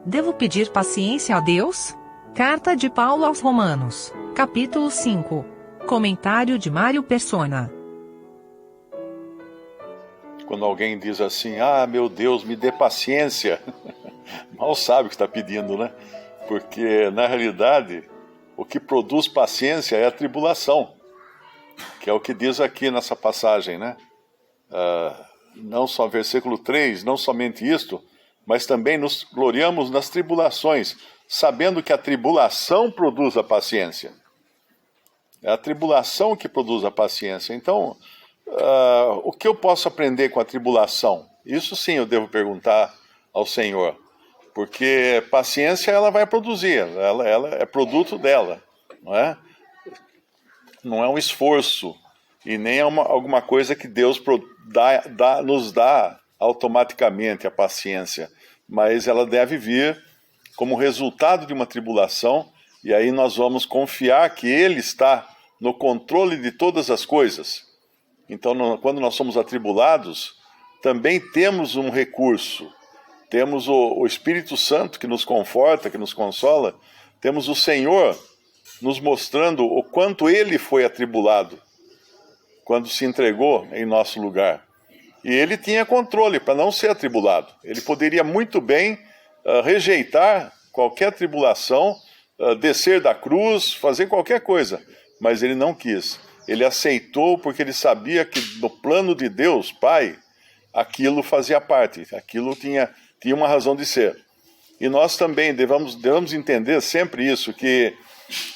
Devo pedir paciência a Deus? Carta de Paulo aos Romanos, capítulo 5. Comentário de Mário Persona. Quando alguém diz assim, meu Deus, me dê paciência, mal sabe o que está pedindo, né? Porque, na realidade, o que produz paciência é a tribulação, que é o que diz aqui nessa passagem, né? Não só versículo 3, não somente isto, mas também nos gloriamos nas tribulações, sabendo que a tribulação produz a paciência. É a tribulação que produz a paciência. Então, o que eu posso aprender com a tribulação? Isso sim eu devo perguntar ao Senhor, porque paciência ela vai produzir, ela é produto dela, não é? Não é um esforço e nem é alguma coisa que Deus nos dá automaticamente a paciência, mas ela deve vir como resultado de uma tribulação, e aí nós vamos confiar que Ele está no controle de todas as coisas. Então, quando nós somos atribulados, também temos um recurso. Temos o Espírito Santo que nos conforta, que nos consola. Temos o Senhor nos mostrando o quanto Ele foi atribulado quando se entregou em nosso lugar. E Ele tinha controle para não ser atribulado. Ele poderia muito bem rejeitar qualquer tribulação, descer da cruz, fazer qualquer coisa. Mas Ele não quis. Ele aceitou porque Ele sabia que no plano de Deus, Pai, aquilo fazia parte, aquilo tinha uma razão de ser. E nós também devemos entender sempre isso, que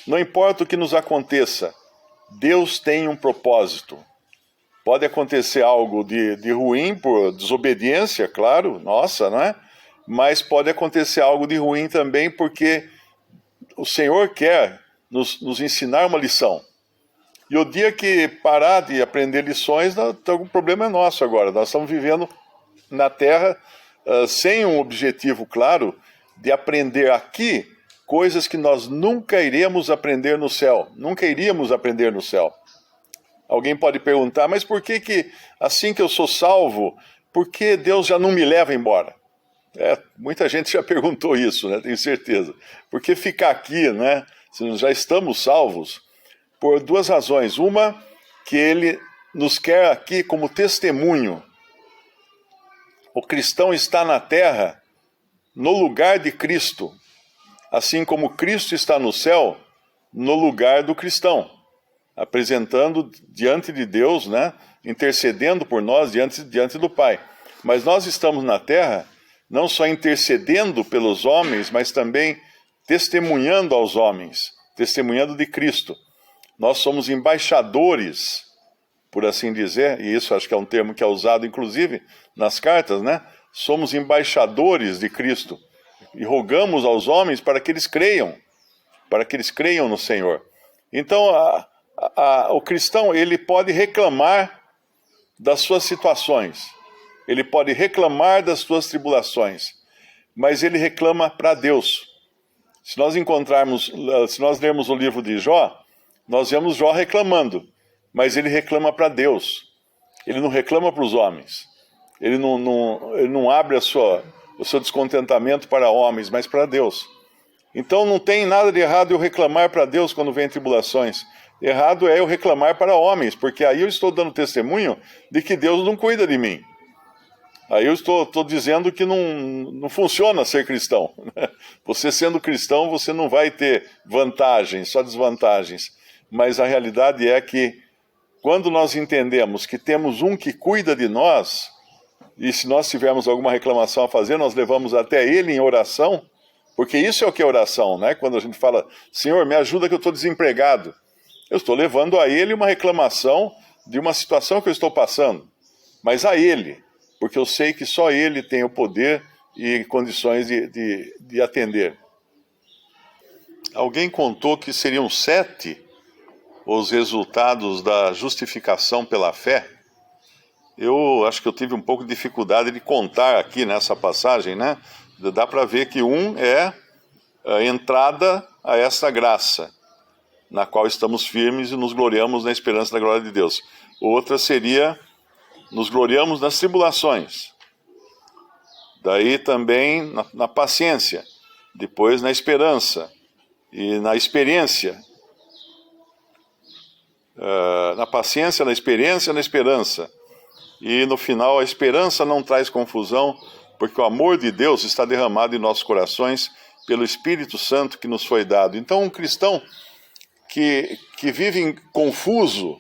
não importa o que nos aconteça, Deus tem um propósito. Pode acontecer algo de ruim por desobediência, claro, nossa, não é? Mas pode acontecer algo de ruim também porque o Senhor quer nos ensinar uma lição. E o dia que parar de aprender lições, o problema é nosso agora. Nós estamos vivendo na Terra sem um objetivo claro de aprender aqui coisas que nós nunca iremos aprender no céu. Nunca iríamos aprender no céu. Alguém pode perguntar, mas por que assim que eu sou salvo, por que Deus já não me leva embora? Muita gente já perguntou isso, né? Tenho certeza. Por que ficar aqui, né? Se nós já estamos salvos? Por duas razões. Uma, que Ele nos quer aqui como testemunho. O cristão está na terra no lugar de Cristo, assim como Cristo está no céu no lugar do cristão, apresentando diante de Deus, né, intercedendo por nós diante do Pai. Mas nós estamos na terra não só intercedendo pelos homens, mas também testemunhando aos homens, testemunhando de Cristo. Nós somos embaixadores, por assim dizer, e isso acho que é um termo que é usado inclusive nas cartas, né? Somos embaixadores de Cristo e rogamos aos homens para que eles creiam no Senhor. Então, o cristão, ele pode reclamar das suas situações, ele pode reclamar das suas tribulações, mas ele reclama para Deus. Se nós lermos o livro de Jó, nós vemos Jó reclamando, mas ele reclama para Deus. Ele não reclama para os homens. Ele não abre o seu descontentamento para homens, mas para Deus. Então não tem nada de errado eu reclamar para Deus quando vem tribulações. Errado é eu reclamar para homens, porque aí eu estou dando testemunho de que Deus não cuida de mim. Aí eu estou dizendo que não funciona ser cristão. Você sendo cristão, você não vai ter vantagens, só desvantagens. Mas a realidade é que quando nós entendemos que temos um que cuida de nós, e se nós tivermos alguma reclamação a fazer, nós levamos até Ele em oração, porque isso é o que é oração, né? Quando a gente fala, Senhor, me ajuda que eu estou desempregado. Eu estou levando a Ele uma reclamação de uma situação que eu estou passando, mas a Ele, porque eu sei que só Ele tem o poder e condições de atender. Alguém contou que seriam 7 os resultados da justificação pela fé. Eu acho que eu tive um pouco de dificuldade de contar aqui nessa passagem, né? Dá para ver que um é a entrada a essa graça, na qual estamos firmes e nos gloriamos na esperança da glória de Deus. Outra seria, nos gloriamos nas tribulações. Daí também na paciência. depois na esperança e na experiência. Na paciência, na experiência, na esperança. E no final, a esperança não traz confusão, porque o amor de Deus está derramado em nossos corações pelo Espírito Santo que nos foi dado. Então, um cristão que vive confuso,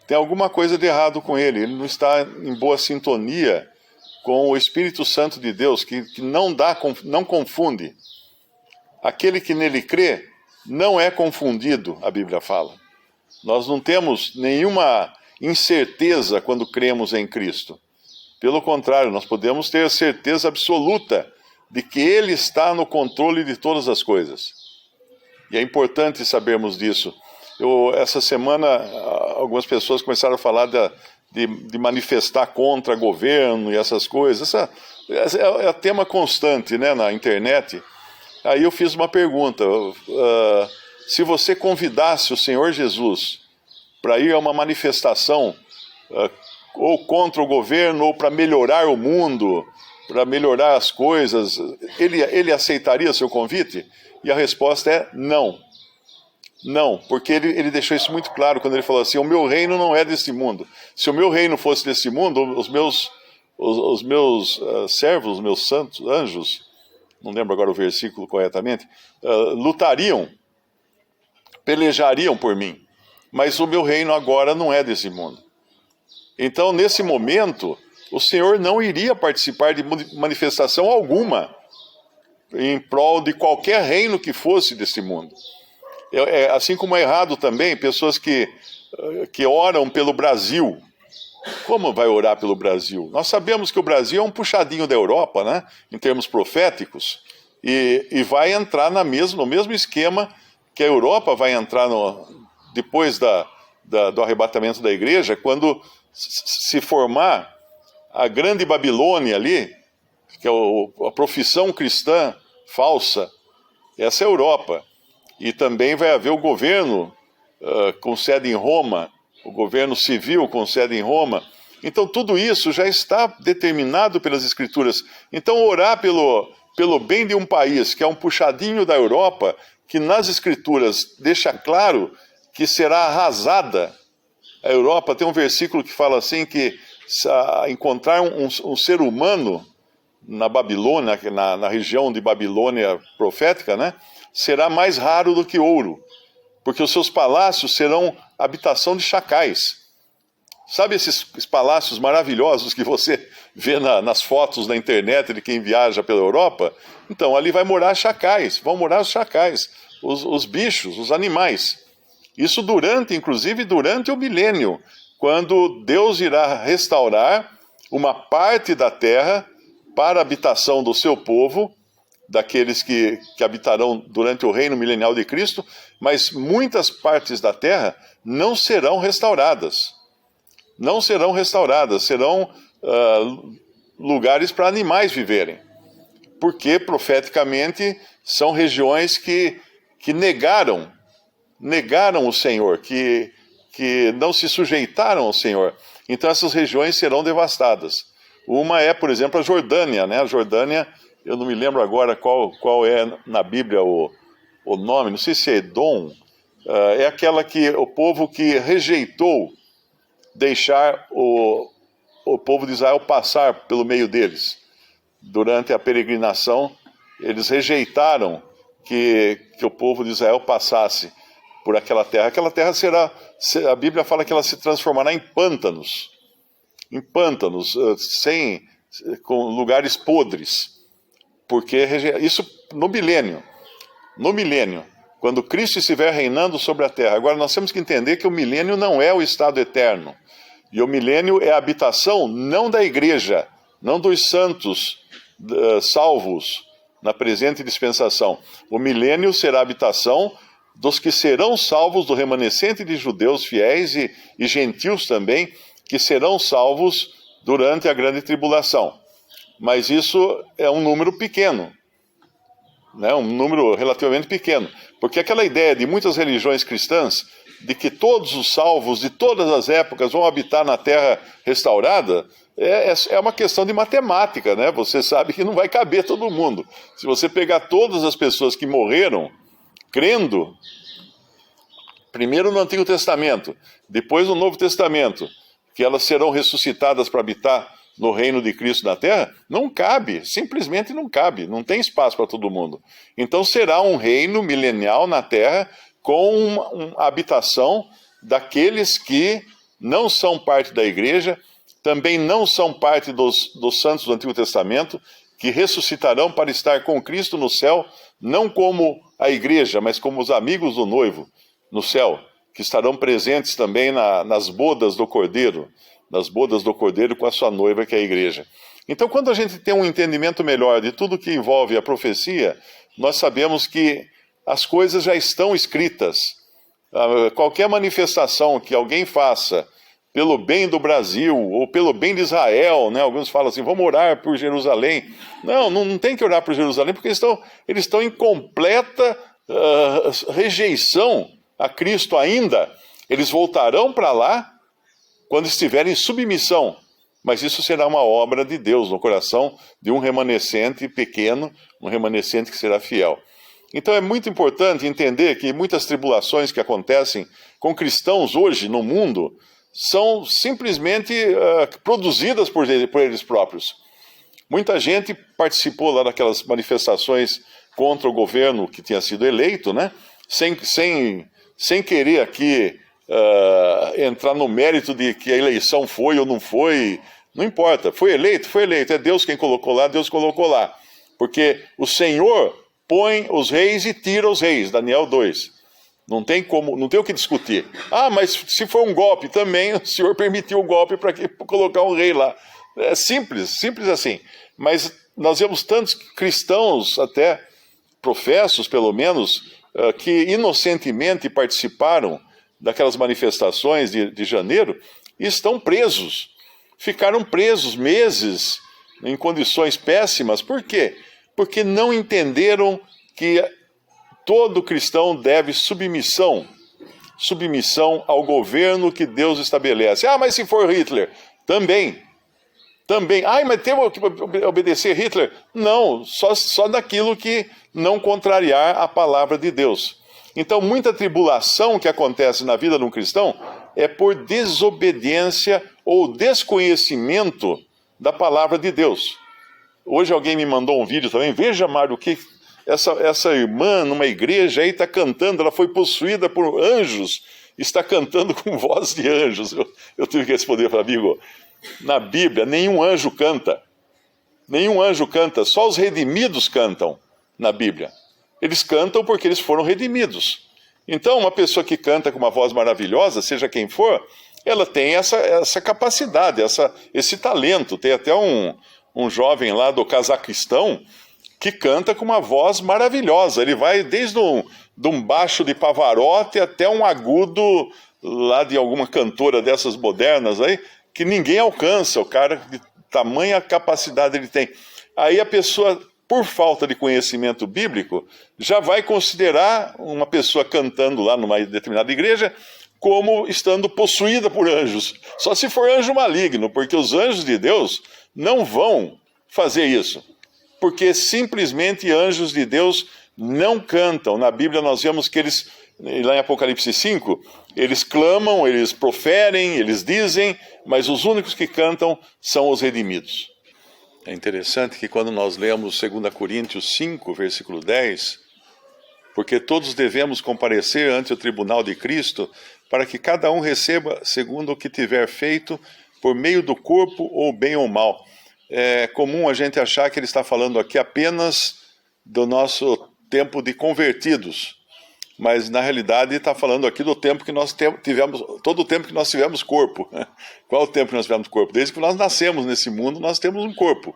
tem alguma coisa de errado com ele. Ele não está em boa sintonia com o Espírito Santo de Deus, que não confunde. Aquele que nele crê não é confundido, a Bíblia fala. Nós não temos nenhuma incerteza quando cremos em Cristo. Pelo contrário, nós podemos ter a certeza absoluta de que Ele está no controle de todas as coisas. E é importante sabermos disso. Essa semana, algumas pessoas começaram a falar de manifestar contra governo e essas coisas. É tema constante, né, na internet. Aí eu fiz uma pergunta. Se você convidasse o Senhor Jesus para ir a uma manifestação ou contra o governo, ou para melhorar o mundo, para melhorar as coisas, ele aceitaria seu convite? E a resposta é não. Não, porque ele deixou isso muito claro quando ele falou assim: o meu reino não é desse mundo. Se o meu reino fosse desse mundo, os meus servos, os meus santos anjos, não lembro agora o versículo corretamente, lutariam, pelejariam por mim. Mas o meu reino agora não é desse mundo. Então, nesse momento, o Senhor não iria participar de manifestação alguma em prol de qualquer reino que fosse desse mundo. Assim como é errado também pessoas que oram pelo Brasil. Como vai orar pelo Brasil? Nós sabemos que o Brasil é um puxadinho da Europa, né, em termos proféticos, e vai entrar no mesmo esquema que a Europa vai entrar depois do arrebatamento da igreja, quando se formar a grande Babilônia ali, que é a profissão cristã falsa. Essa é a Europa. E também vai haver o governo com sede em Roma, o governo civil com sede em Roma. Então tudo isso já está determinado pelas Escrituras. Então orar pelo bem de um país que é um puxadinho da Europa, que nas Escrituras deixa claro que será arrasada. A Europa tem um versículo que fala assim, que encontrar um ser humano na Babilônia, na região de Babilônia profética, né, será mais raro do que ouro, porque os seus palácios serão habitação de chacais. Sabe esses palácios maravilhosos que você vê nas fotos na internet de quem viaja pela Europa? Então, ali vão morar os chacais, os bichos, os animais. Isso inclusive durante o milênio, quando Deus irá restaurar uma parte da terra para a habitação do seu povo, daqueles que habitarão durante o reino milenial de Cristo, mas muitas partes da terra não serão restauradas. Não serão restauradas, serão lugares para animais viverem. Porque, profeticamente, são regiões que negaram o Senhor, que não se sujeitaram ao Senhor. Então essas regiões serão devastadas. Uma é, por exemplo, a Jordânia, né? A Jordânia, eu não me lembro agora qual é na Bíblia o nome, não sei se é Edom, é aquela o povo que rejeitou deixar o povo de Israel passar pelo meio deles. Durante a peregrinação, eles rejeitaram que o povo de Israel passasse por aquela terra. Aquela terra a Bíblia fala que ela se transformará em pântanos, com lugares podres, porque isso no milênio, quando Cristo estiver reinando sobre a terra. Agora nós temos que entender que o milênio não é o estado eterno, e o milênio é a habitação não da igreja, não dos santos salvos na presente dispensação. O milênio será a habitação dos que serão salvos, do remanescente de judeus fiéis e gentios também, que serão salvos durante a grande tribulação. Mas isso é um número pequeno, né? Um número relativamente pequeno, Porque aquela ideia de muitas religiões cristãs, de que todos os salvos de todas as épocas vão habitar na terra restaurada, é uma questão de matemática, né? Você sabe que não vai caber todo mundo. Se você pegar todas as pessoas que morreram crendo, primeiro no Antigo Testamento, depois no Novo Testamento, que elas serão ressuscitadas para habitar no reino de Cristo na terra, não cabe, simplesmente não cabe, não tem espaço para todo mundo. Então será um reino milenial na terra com uma habitação daqueles que não são parte da igreja, também não são parte dos santos do Antigo Testamento, que ressuscitarão para estar com Cristo no céu, não como a igreja, mas como os amigos do noivo no céu, que estarão presentes também nas bodas do Cordeiro, com a sua noiva, que é a igreja. Então, quando a gente tem um entendimento melhor de tudo que envolve a profecia, nós sabemos que as coisas já estão escritas. Qualquer manifestação que alguém faça pelo bem do Brasil ou pelo bem de Israel, né? Alguns falam assim, vamos orar por Jerusalém. Não tem que orar por Jerusalém, porque eles estão em completa rejeição a Cristo ainda. Eles voltarão para lá quando estiverem em submissão, mas isso será uma obra de Deus no coração de um remanescente pequeno, um remanescente que será fiel. Então é muito importante entender que muitas tribulações que acontecem com cristãos hoje no mundo são simplesmente produzidas por eles próprios. Muita gente participou lá daquelas manifestações contra o governo que tinha sido eleito, né? Sem querer aqui entrar no mérito de que a eleição foi ou não foi, não importa, foi eleito, é Deus quem colocou lá, Deus colocou lá, porque o Senhor põe os reis e tira os reis, Daniel 2, não tem o que discutir. Mas se for um golpe também, o Senhor permitiu o golpe para colocar um rei lá, é simples assim, mas nós vemos tantos cristãos, até professos pelo menos, que inocentemente participaram daquelas manifestações de janeiro e estão presos. Ficaram presos meses em condições péssimas. Por quê? Porque não entenderam que todo cristão deve submissão ao governo que Deus estabelece. Mas se for Hitler, também. Mas temos que obedecer Hitler? Não, só daquilo que não contrariar a palavra de Deus. Então, muita tribulação que acontece na vida de um cristão é por desobediência ou desconhecimento da palavra de Deus. Hoje alguém me mandou um vídeo também. Veja, Mário, que essa irmã numa igreja aí está cantando, ela foi possuída por anjos, está cantando com voz de anjos. Eu tive que responder para o amigo, na Bíblia nenhum anjo canta, só os redimidos cantam na Bíblia. Eles cantam porque eles foram redimidos. Então, uma pessoa que canta com uma voz maravilhosa, seja quem for, ela tem essa capacidade, esse talento. Tem até um jovem lá do Cazaquistão que canta com uma voz maravilhosa. Ele vai desde um baixo de Pavarotti até um agudo lá de alguma cantora dessas modernas aí, que ninguém alcança. O cara, de tamanha capacidade ele tem. Aí a pessoa, por falta de conhecimento bíblico, já vai considerar uma pessoa cantando lá numa determinada igreja como estando possuída por anjos. Só se for anjo maligno, porque os anjos de Deus não vão fazer isso. Porque simplesmente anjos de Deus não cantam. Na Bíblia nós vemos que eles, lá em Apocalipse 5, eles clamam, eles proferem, eles dizem, mas os únicos que cantam são os redimidos. É interessante que quando nós lemos 2 Coríntios 5, versículo 10, porque todos devemos comparecer ante o tribunal de Cristo, para que cada um receba segundo o que tiver feito, por meio do corpo, ou bem ou mal. É comum a gente achar que ele está falando aqui apenas do nosso tempo de convertidos, mas na realidade está falando aqui do tempo que nós tivemos, todo o tempo que nós tivemos corpo. Qual é o tempo que nós tivemos corpo? Desde que nós nascemos nesse mundo, nós temos um corpo.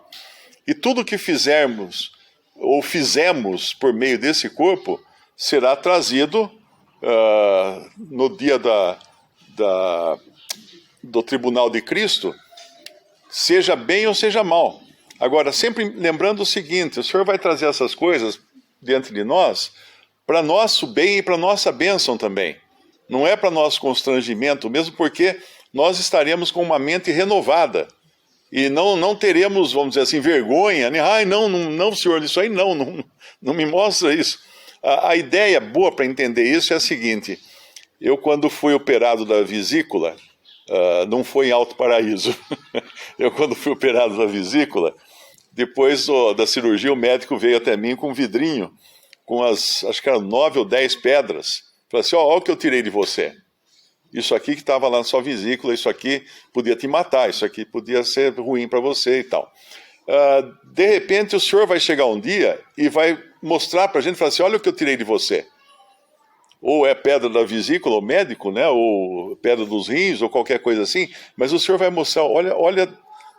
E tudo que fizermos ou fizemos por meio desse corpo será trazido no dia do tribunal de Cristo, seja bem ou seja mal. Agora, sempre lembrando o seguinte, o Senhor vai trazer essas coisas diante de nós para nosso bem e para nossa bênção também. Não é para nosso constrangimento, mesmo porque nós estaremos com uma mente renovada. E não teremos, vamos dizer assim, vergonha, né? Ai, não, senhor, isso aí não me mostra isso. A ideia boa para entender isso é a seguinte: eu, quando fui operado da vesícula, não foi em Alto Paraíso, eu, quando fui operado da vesícula, depois da cirurgia, o médico veio até mim com um vidrinho, com acho que eram 9 ou 10 pedras. Falei assim: ó, o que eu tirei de você. Isso aqui que estava lá na sua vesícula, isso aqui podia te matar, isso aqui podia ser ruim para você e tal. De repente, o senhor vai chegar um dia e vai mostrar para a gente, falar assim: olha o que eu tirei de você. Ou é pedra da vesícula, ou médico, né? Ou pedra dos rins, ou qualquer coisa assim. Mas o senhor vai mostrar: olha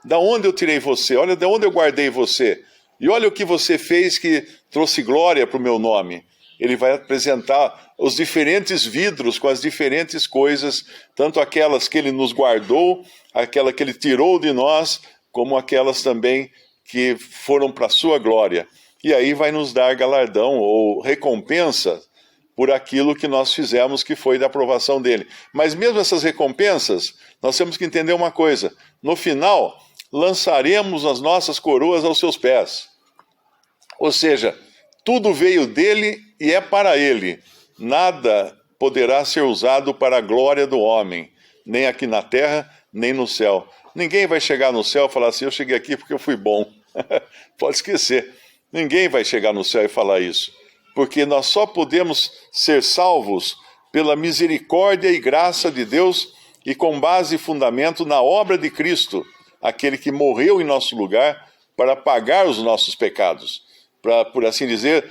da onde eu tirei você, olha de onde eu guardei você. E olha o que você fez que trouxe glória para o meu nome. Ele vai apresentar os diferentes vidros com as diferentes coisas, tanto aquelas que ele nos guardou, aquela que ele tirou de nós, como aquelas também que foram para a sua glória. E aí vai nos dar galardão ou recompensa por aquilo que nós fizemos, que foi da aprovação dele. Mas mesmo essas recompensas, nós temos que entender uma coisa: no final, lançaremos as nossas coroas aos seus pés. Ou seja, tudo veio dele e é para ele. Nada poderá ser usado para a glória do homem, nem aqui na terra, nem no céu. Ninguém vai chegar no céu e falar assim: eu cheguei aqui porque eu fui bom. Pode esquecer. Ninguém vai chegar no céu e falar isso. Porque nós só podemos ser salvos pela misericórdia e graça de Deus e com base e fundamento na obra de Cristo, aquele que morreu em nosso lugar para pagar os nossos pecados. Para, por assim dizer,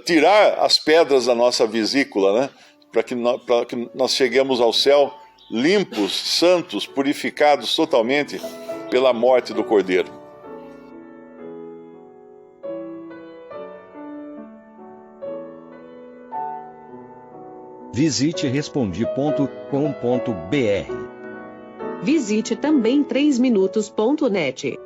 tirar as pedras da nossa vesícula, né? Para que nós cheguemos ao céu limpos, santos, purificados totalmente pela morte do Cordeiro. Visite Respondi.com.br. Visite também 3minutos.net.